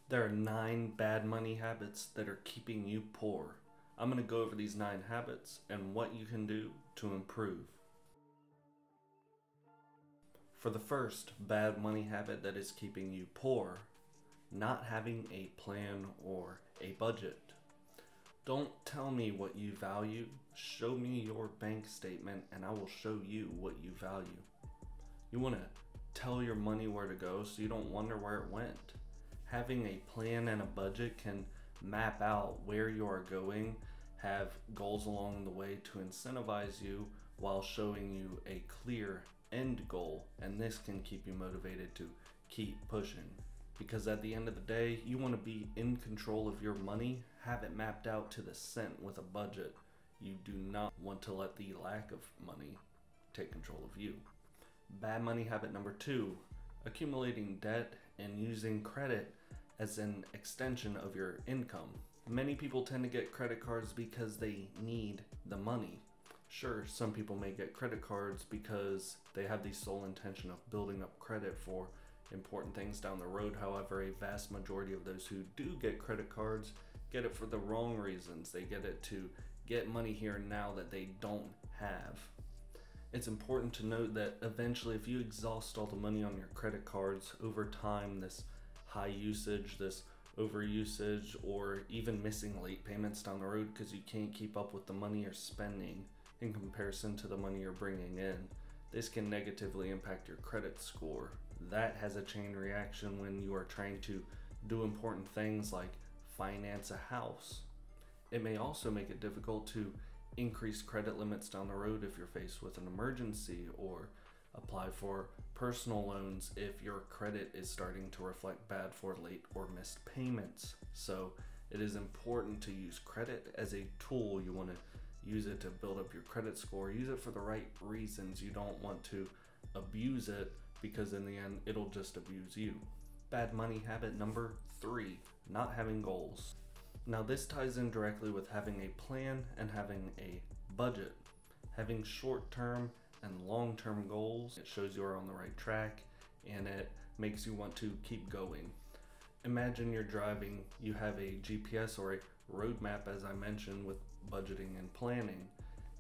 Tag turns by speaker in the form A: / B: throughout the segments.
A: There are 9 bad money habits that are keeping you poor. I'm going to go over these 9 habits and what you can do to improve. For the first bad money habit that is keeping you poor, not having a plan or a budget. Don't tell me what you value, show me your bank statement and I will show you what you value. You want to tell your money where to go so you don't wonder where it went. Having a plan and a budget can map out where you are going, have goals along the way to incentivize you while showing you a clear end goal, and this can keep you motivated to keep pushing. Because at the end of the day, you want to be in control of your money, have it mapped out to the cent with a budget. You do not want to let the lack of money take control of you. Bad money habit number 2, accumulating debt and using credit as an extension of your income. Many people tend to get credit cards because they need the money. Sure, some people may get credit cards because they have the sole intention of building up credit for important things down the road. However, a vast majority of those who do get credit cards get it for the wrong reasons. They get it to get money here and now that they don't have. It's important to note that eventually if you exhaust all the money on your credit cards over time, this high usage, this overusage, or even missing late payments down the road because you can't keep up with the money you're spending in comparison to the money you're bringing in, this can negatively impact your credit score. That has a chain reaction when you are trying to do important things like finance a house. It may also make it difficult to increase credit limits down the road if you're faced with an emergency, or apply for personal loans if your credit is starting to reflect bad for late or missed payments. So it is important to use credit as a tool. You want to use it to build up your credit score. Use it for the right reasons. You don't want to abuse it because in the end it'll just abuse you. Bad money habit number 3, not having goals. Now this ties in directly with having a plan and having a budget. Having short-term and long-term goals, it shows you are on the right track and it makes you want to keep going. Imagine you're driving, you have a GPS or a roadmap, as I mentioned, with budgeting and planning.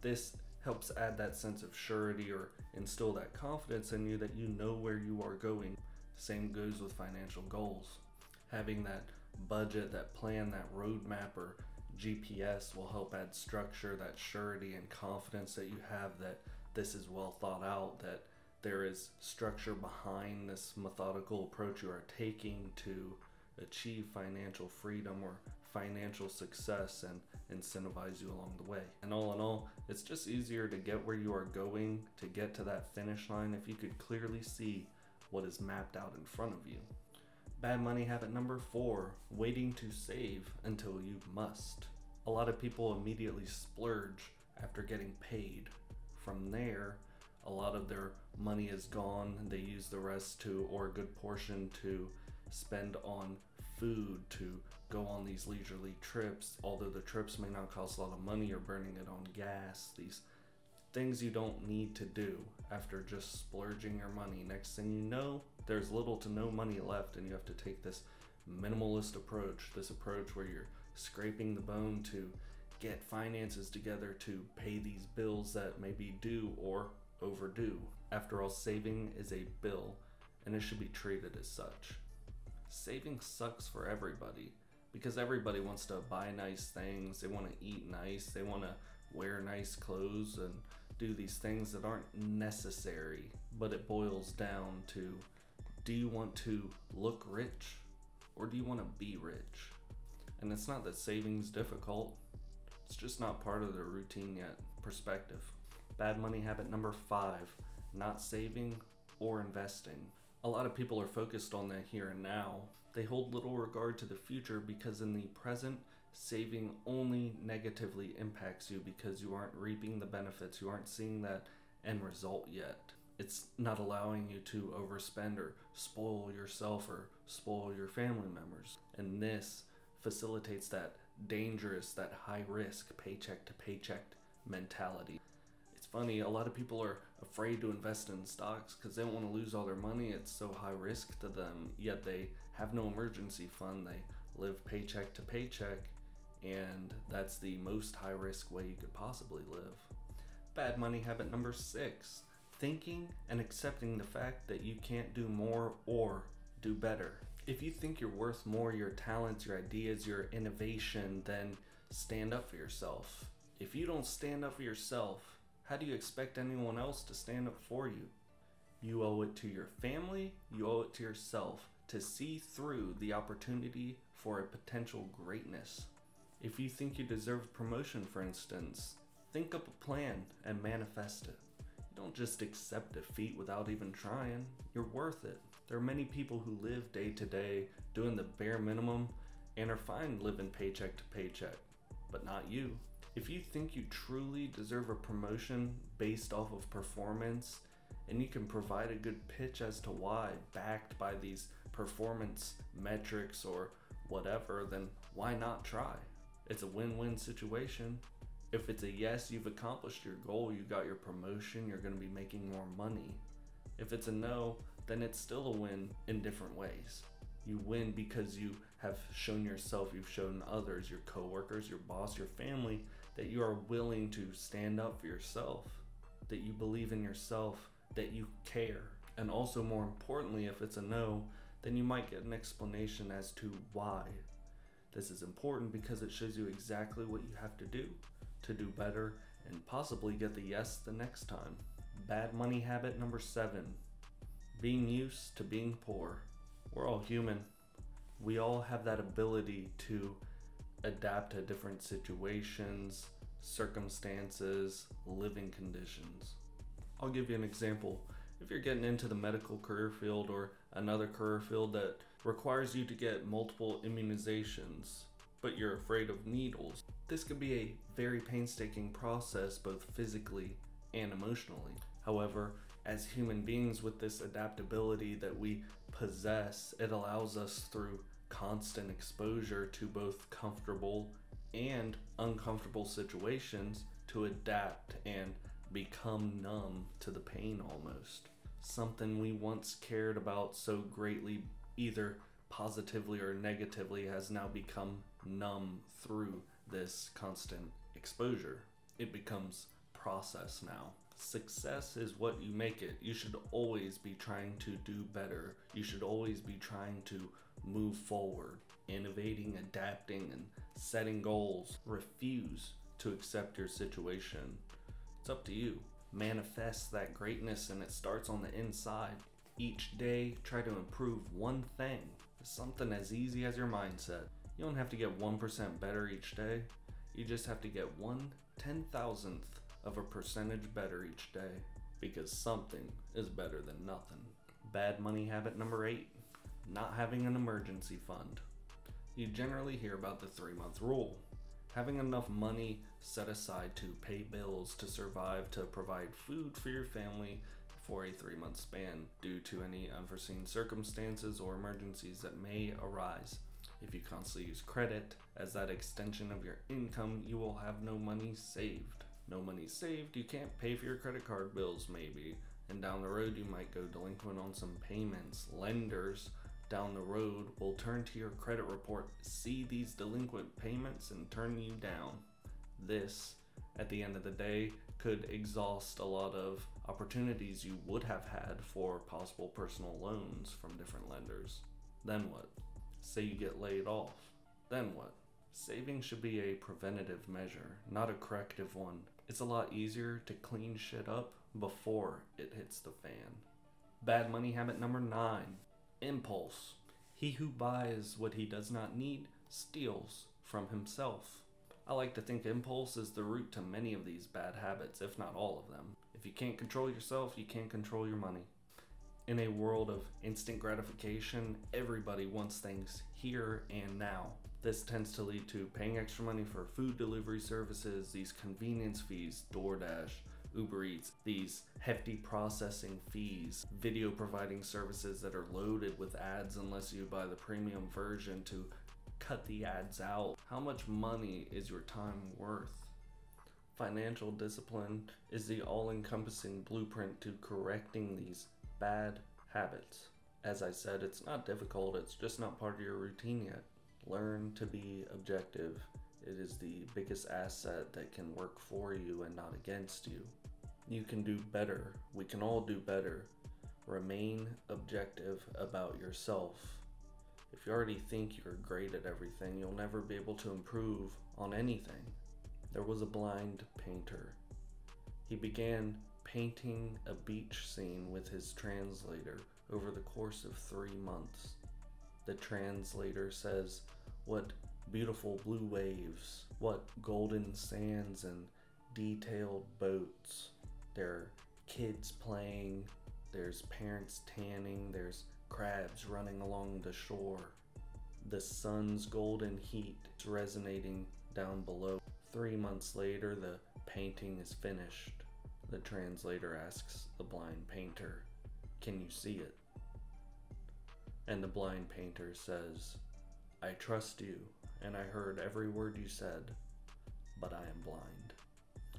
A: This helps add that sense of surety or instill that confidence in you that you know where you are going. Same goes with financial goals. Having that budget, that plan, that roadmap or GPS will help add structure, that surety and confidence that you have that this is well thought out, that there is structure behind this methodical approach you are taking to achieve financial freedom or financial success and incentivize you along the way. And all in all, it's just easier to get where you are going, to get to that finish line if you could clearly see what is mapped out in front of you. Bad money habit number 4, waiting to save until you must. A lot of people immediately splurge after getting paid. From there, a lot of their money is gone. They use the rest to, or a good portion, to spend on food, to go on these leisurely trips. Although the trips may not cost a lot of money, you're burning it on gas. These things you don't need to do after just splurging your money. Next thing you know, there's little to no money left and you have to take this minimalist approach, this approach where you're scraping the bone to get finances together to pay these bills that may be due or overdue. After all, saving is a bill and it should be treated as such. Saving sucks for everybody because everybody wants to buy nice things, they want to eat nice, they want to wear nice clothes and do these things that aren't necessary. But it boils down to, do you want to look rich or do you want to be rich? And it's not that saving's difficult, it's just not part of the routine yet. Perspective. Bad money habit number 5, not saving or investing. A lot of people are focused on the here and now. They hold little regard to the future because in the present, saving only negatively impacts you because you aren't reaping the benefits, you aren't seeing that end result yet. It's not allowing you to overspend or spoil yourself or spoil your family members. And this facilitates that dangerous, that high risk paycheck to paycheck mentality. It's funny, a lot of people are afraid to invest in stocks because they don't want to lose all their money. It's so high risk to them, yet they have no emergency fund. They live paycheck to paycheck, and that's the most high risk way you could possibly live. Bad money habit number 6, thinking and accepting the fact that you can't do more or do better. If you think you're worth more, your talents, your ideas, your innovation, then stand up for yourself. If you don't stand up for yourself, how do you expect anyone else to stand up for you? You owe it to your family, you owe it to yourself to see through the opportunity for a potential greatness. If you think you deserve promotion, for instance, think up a plan and manifest it. You don't just accept defeat without even trying. You're worth it. There are many people who live day to day doing the bare minimum and are fine living paycheck to paycheck, but not you. If you think you truly deserve a promotion based off of performance, and you can provide a good pitch as to why, backed by these performance metrics or whatever, then why not try? It's a win-win situation. If it's a yes, you've accomplished your goal, you got your promotion, you're going to be making more money. If it's a no, then it's still a win in different ways. You win because you have shown yourself, you've shown others, your coworkers, your boss, your family, that you are willing to stand up for yourself, that you believe in yourself, that you care. And also, more importantly, if it's a no, then you might get an explanation as to why. This is important because it shows you exactly what you have to do better and possibly get the yes the next time. Bad money habit number 7, being used to being poor. We're all human. We all have that ability to adapt to different situations, circumstances, living conditions. I'll give you an example. If you're getting into the medical career field or another career field that requires you to get multiple immunizations, but you're afraid of needles, this could be a very painstaking process both physically and emotionally. However, as human beings with this adaptability that we possess, it allows us through constant exposure to both comfortable and uncomfortable situations to adapt and become numb to the pain almost. Something we once cared about so greatly, either positively or negatively, has now become numb through this constant exposure. It becomes process now. Success is what you make it. You should always be trying to do better. You should always be trying to move forward, innovating, adapting, and setting goals. Refuse to accept your situation. It's up to you. Manifest that greatness, and it starts on the inside. Each day, try to improve one thing. Something as easy as your mindset. You don't have to get 1% better each day. You just have to get 1/10,000th of a percentage better each day, because something is better than nothing. Bad money habit number 8, not having an emergency fund. You generally hear about the 3-month rule. Having enough money set aside to pay bills, to survive, to provide food for your family for a 3-month span due to any unforeseen circumstances or emergencies that may arise. If you constantly use credit as that extension of your income, you will have no money saved. No money saved, you can't pay for your credit card bills maybe, and down the road you might go delinquent on some payments. Lenders down the road will turn to your credit report, see these delinquent payments, and turn you down. This, at the end of the day, could exhaust a lot of opportunities you would have had for possible personal loans from different lenders. Then what? Say you get laid off. Then what? Saving should be a preventative measure, not a corrective one. It's a lot easier to clean shit up before it hits the fan. Bad money habit number 9, impulse. He who buys what he does not need steals from himself. I like to think impulse is the root to many of these bad habits, if not all of them. If you can't control yourself, you can't control your money. In a world of instant gratification, everybody wants things here and now. This tends to lead to paying extra money for food delivery services, these convenience fees, DoorDash, Uber Eats, these hefty processing fees, video providing services that are loaded with ads unless you buy the premium version to cut the ads out. How much money is your time worth? Financial discipline is the all-encompassing blueprint to correcting these bad habits. As I said, it's not difficult, it's just not part of your routine yet. Learn to be objective. It is the biggest asset that can work for you and not against you. You can do better. We can all do better. Remain objective about yourself. If you already think you're great at everything, you'll never be able to improve on anything. There was a blind painter. He began painting a beach scene with his translator over the course of 3 months. The translator says, "What beautiful blue waves, what golden sands and detailed boats. There are kids playing, there's parents tanning, there's crabs running along the shore. The sun's golden heat is resonating down below." 3 months later, the painting is finished. The translator asks the blind painter, "Can you see it?" And the blind painter says, "I trust you, and I heard every word you said, but I am blind."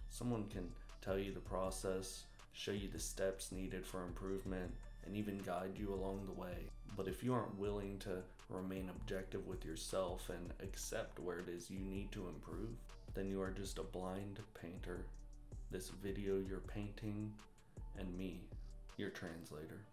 A: Someone can tell you the process, show you the steps needed for improvement, and even guide you along the way. But if you aren't willing to remain objective with yourself and accept where it is you need to improve, then you are just a blind painter. This video you're painting, and me, your translator.